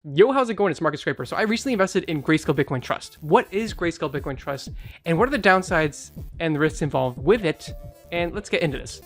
Yo, how's it going? It's Market Scraper. So I recently invested in Grayscale Bitcoin Trust. What is Grayscale Bitcoin Trust and what are the downsides and the risks involved with it? And let's get into this.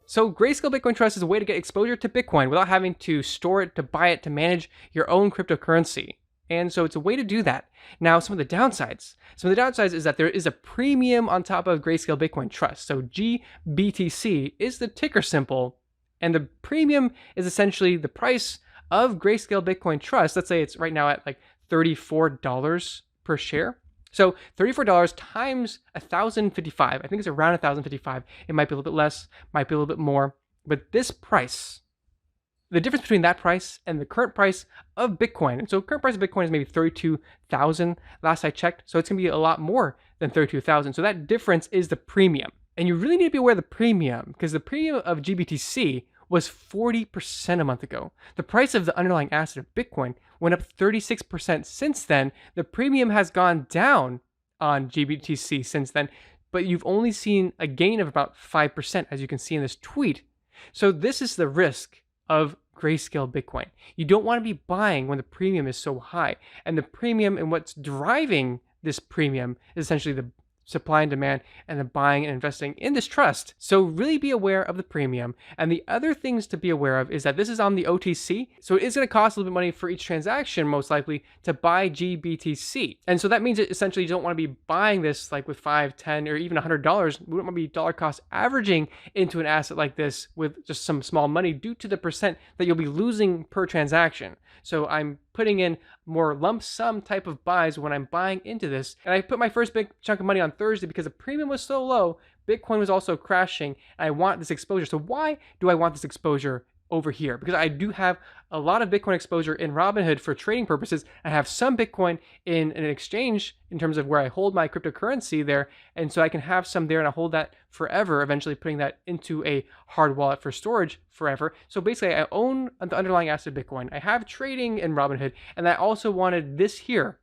So Grayscale Bitcoin Trust is a way to get exposure to Bitcoin without having to store it, to buy it, to manage your own cryptocurrency. And so it's a way to do that. Now, some of the downsides. Some of the downsides is that there is a premium on top of Grayscale Bitcoin Trust. So GBTC is the ticker symbol, and the premium is essentially the price of Grayscale Bitcoin Trust. Let's say it's right now at like $34 per share. So $34 times 1,055. I think it's around 1,055. It might be a little bit less, might be a little bit more. But this price, the difference between that price and the current price of Bitcoin, and so current price of Bitcoin is maybe 32,000 last I checked, so it's going to be a lot more than 32,000. So that difference is the premium. And you really need to be aware of the premium, because the premium of GBTC was 40% a month ago. The price of the underlying asset of Bitcoin went up 36% since then. The premium has gone down on GBTC since then, but you've only seen a gain of about 5%, as you can see in this tweet. So this is the risk of Grayscale Bitcoin. You don't want to be buying when the premium is so high. And the premium and what's driving this premium is essentially the supply and demand and the buying and investing in this trust. So really be aware of the premium. And the other things to be aware of is that this is on the OTC. So it is going to cost a little bit of money for each transaction, most likely, to buy GBTC. And so that means that essentially you don't want to be buying this like with $5, $10, or even $100. We don't want to be dollar cost averaging into an asset like this with just some small money due to the percent that you'll be losing per transaction. So I'm putting in more lump sum type of buys when I'm buying into this. And I put my first big chunk of money on Thursday because the premium was so low. Bitcoin was also crashing, and I want this exposure. So why do I want this exposure over here? Because I do have a lot of Bitcoin exposure in Robinhood for trading purposes. I have some Bitcoin in an exchange in terms of where I hold my cryptocurrency there. And so I can have some there and I hold that forever, eventually putting that into a hard wallet for storage forever. So basically I own the underlying asset of Bitcoin. I have trading in Robinhood, and I also wanted this here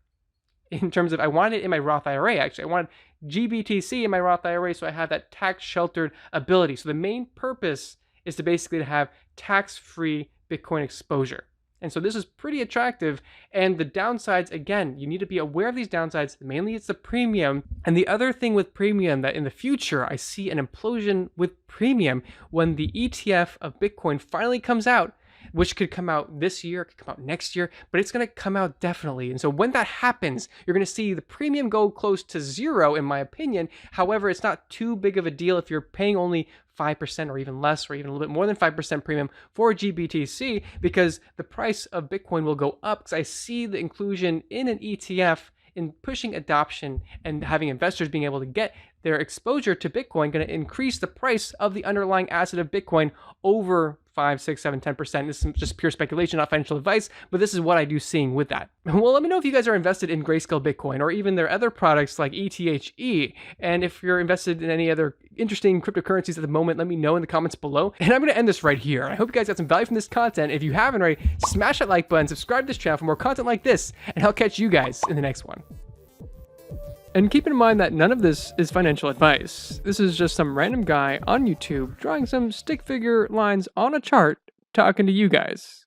in terms of, I wanted it in my Roth IRA, actually. I wanted GBTC in my Roth IRA, so I have that tax sheltered ability. So the main purpose is to basically have tax-free Bitcoin exposure. And so this is pretty attractive. And the downsides, again, you need to be aware of these downsides. Mainly it's the premium. And the other thing with premium, that in the future, I see an implosion with premium when the ETF of Bitcoin finally comes out, which could come out this year, could come out next year, but it's going to come out definitely. And so when that happens, you're going to see the premium go close to zero, in my opinion. However, it's not too big of a deal if you're paying only 5% or even less, or even a little bit more than 5% premium for GBTC, because the price of Bitcoin will go up, because I see the inclusion in an ETF in pushing adoption and having investors being able to get their exposure to Bitcoin, going to increase the price of the underlying asset of Bitcoin over 5, 6, 7, 10%. This is just pure speculation, not financial advice, but this is what I do seeing with that. Well, let me know if you guys are invested in Grayscale Bitcoin or even their other products like ETHE. And if you're invested in any other interesting cryptocurrencies at the moment, let me know in the comments below. And I'm going to end this right here. I hope you guys got some value from this content. If you haven't already, smash that like button, subscribe to this channel for more content like this, and I'll catch you guys in the next one. And keep in mind that none of this is financial advice. This is just some random guy on YouTube drawing some stick figure lines on a chart talking to you guys.